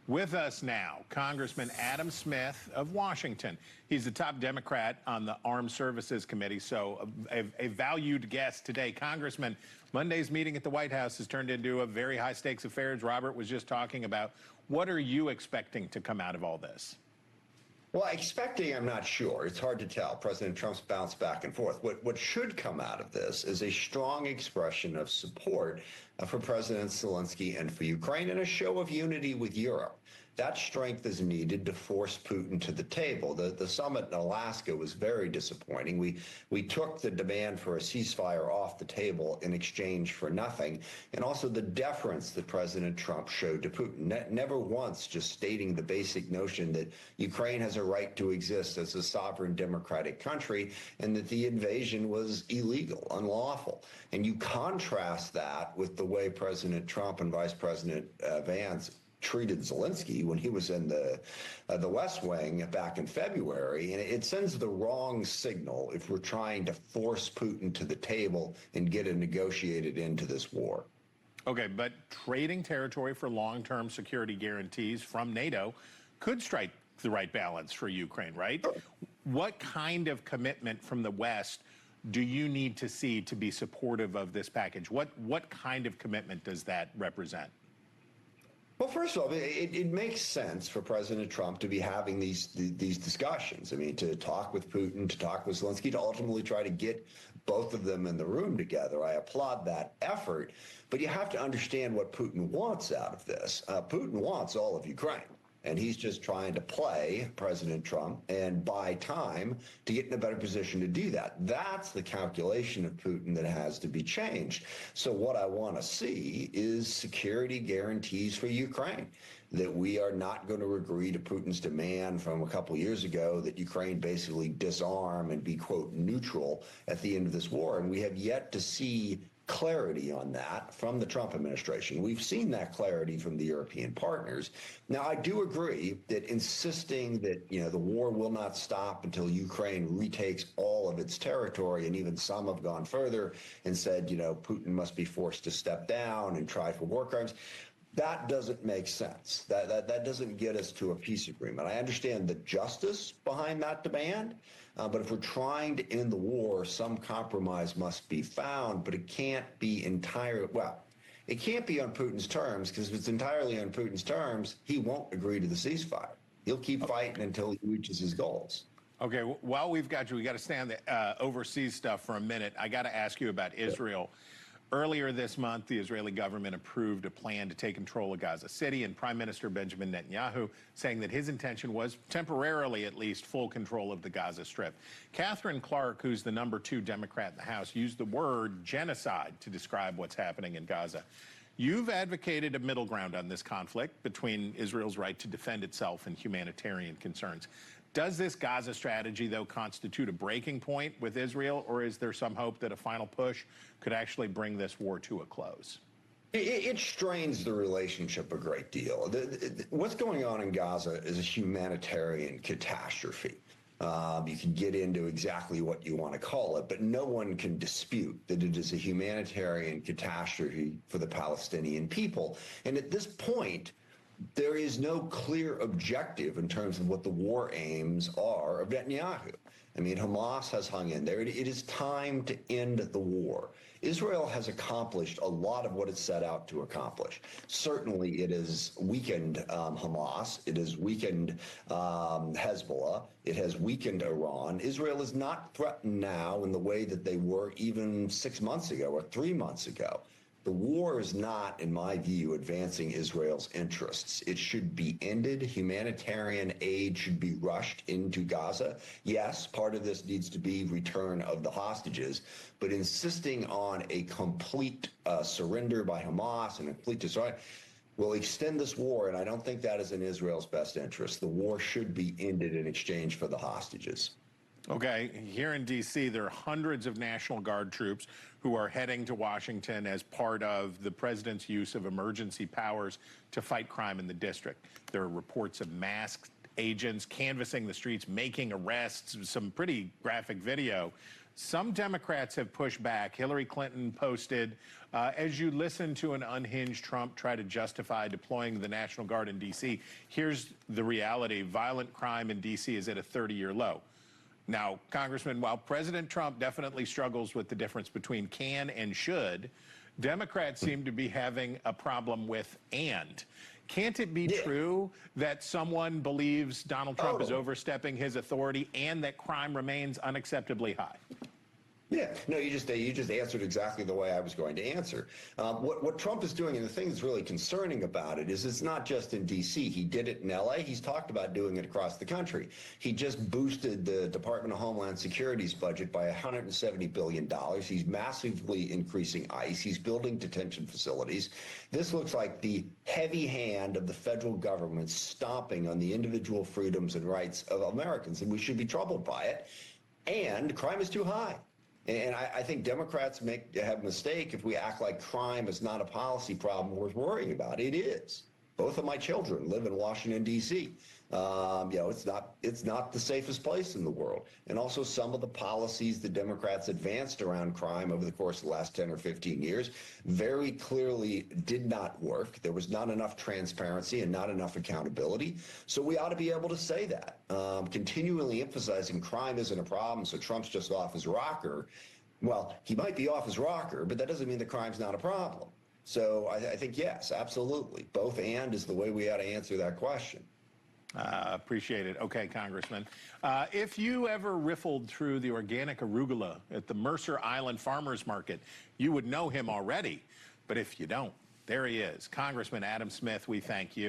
With us now, Congressman Adam Smith of Washington. He's the top Democrat on the Armed Services Committee, so a valued guest today. Congressman, Monday's meeting at the White House has turned into a very high-stakes affair, as Robert was just talking about. What are you expecting to come out of all this? Well, expecting, I'm not sure. It's hard to tell. President Trump's bounced back and forth. What should come out of this is a strong expression of support for President Zelensky and for Ukraine, and a show of unity with Europe. That strength is needed to force Putin to the table. The summit in Alaska was very disappointing. We took the demand for a ceasefire off the table in exchange for nothing, and also the deference that President Trump showed to Putin, never once just stating the basic notion that Ukraine has a right to exist as a sovereign democratic country and that the invasion was illegal, unlawful. And you contrast that with the way President Trump and Vice President Vance treated Zelensky when he was in the West Wing back in February, and it sends the wrong signal if we're trying to force Putin to the table and get it negotiated into this war. Okay, but trading territory for long-term security guarantees from NATO could strike the right balance for Ukraine, right? Sure. What kind of commitment from the West do you need to see to be supportive of this package? What kind of commitment does that represent? Well, first of all, it makes sense for President Trump to be having these discussions. I mean, to talk with Putin, to talk with Zelensky, to ultimately try to get both of them in the room together. I applaud that effort, but you have to understand what Putin wants out of this. Putin wants all of Ukraine. And he's just trying to play President Trump and buy time to get in a better position to do that. That's the calculation of Putin that has to be changed. So what I want to see is security guarantees for Ukraine, that we are not going to agree to Putin's demand from a couple years ago that Ukraine basically disarm and be, quote, neutral at the end of this war. And we have yet to see clarity on that from the Trump administration. We've seen that clarity from the European partners. Now, I do agree that insisting that, the war will not stop until Ukraine retakes all of its territory, and even some have gone further and said, Putin must be forced to step down and try for war crimes. That doesn't make sense. That doesn't get us to a peace agreement. I understand the justice behind that demand, but if we're trying to end the war, some compromise must be found, but it can't be it can't be on Putin's terms, because if it's entirely on Putin's terms, he won't agree to the ceasefire. He'll keep fighting until he reaches his goals. Okay, while we've got you, we got to stay on the overseas stuff for a minute. I got to ask you about Israel. Earlier this month, the Israeli government approved a plan to take control of Gaza City, and Prime Minister Benjamin Netanyahu saying that his intention was, temporarily at least, full control of the Gaza Strip. Catherine Clark, who's the #2 Democrat in the House, used the word genocide to describe what's happening in Gaza. You've advocated a middle ground on this conflict between Israel's right to defend itself and humanitarian concerns. Does this Gaza strategy, though, constitute a breaking point with Israel, or is there some hope that a final push could actually bring this war to a close? It strains the relationship a great deal. What's going on in Gaza is a humanitarian catastrophe. You can get into exactly what you want to call it, but no one can dispute that it is a humanitarian catastrophe for the Palestinian people. And at this point, there is no clear objective in terms of what the war aims are of Netanyahu. I mean, Hamas has hung in there. It is time to end the war. Israel has accomplished a lot of what it set out to accomplish. Certainly, it has weakened Hamas. It has weakened Hezbollah. It has weakened Iran. Israel is not threatened now in the way that they were even 6 months ago or 3 months ago. The war is not, in my view, advancing Israel's interests. It should be ended. Humanitarian aid should be rushed into Gaza. Yes, part of this needs to be return of the hostages, but insisting on a complete surrender by Hamas and a complete destroy will extend this war, and I don't think that is in Israel's best interest. The war should be ended in exchange for the hostages. Okay, here in D.C., there are hundreds of National Guard troops who are heading to Washington as part of the president's use of emergency powers to fight crime in the district. There are reports of masked agents canvassing the streets, making arrests, some pretty graphic video. Some Democrats have pushed back. Hillary Clinton posted, as you listen to an unhinged Trump try to justify deploying the National Guard in D.C., here's the reality. Violent crime in D.C. is at a 30-year low. Now, Congressman, while President Trump definitely struggles with the difference between can and should, Democrats seem to be having a problem with and. Can't it be true that someone believes Donald Trump is overstepping his authority and that crime remains unacceptably high? Yeah, no, you just answered exactly the way I was going to answer. What Trump is doing, and the thing that's really concerning about it, is it's not just in D.C. He did it in L.A. He's talked about doing it across the country. He just boosted the Department of Homeland Security's budget by $170 billion. He's massively increasing ICE. He's building detention facilities. This looks like the heavy hand of the federal government stomping on the individual freedoms and rights of Americans, and we should be troubled by it. And crime is too high. And I think Democrats have a mistake if we act like crime is not a policy problem worth worrying about. It is. Both of my children live in Washington, D.C. It's not the safest place in the world. And also some of the policies the Democrats advanced around crime over the course of the last 10 or 15 years very clearly did not work. There was not enough transparency and not enough accountability. So we ought to be able to say that. Continually emphasizing crime isn't a problem, so Trump's just off his rocker. Well, he might be off his rocker, but that doesn't mean the crime's not a problem. So I think, yes, absolutely. Both and is the way we ought to answer that question. Appreciate it. Okay, Congressman. If you ever riffled through the organic arugula at the Mercer Island Farmers Market, you would know him already. But if you don't, there he is. Congressman Adam Smith, we thank you.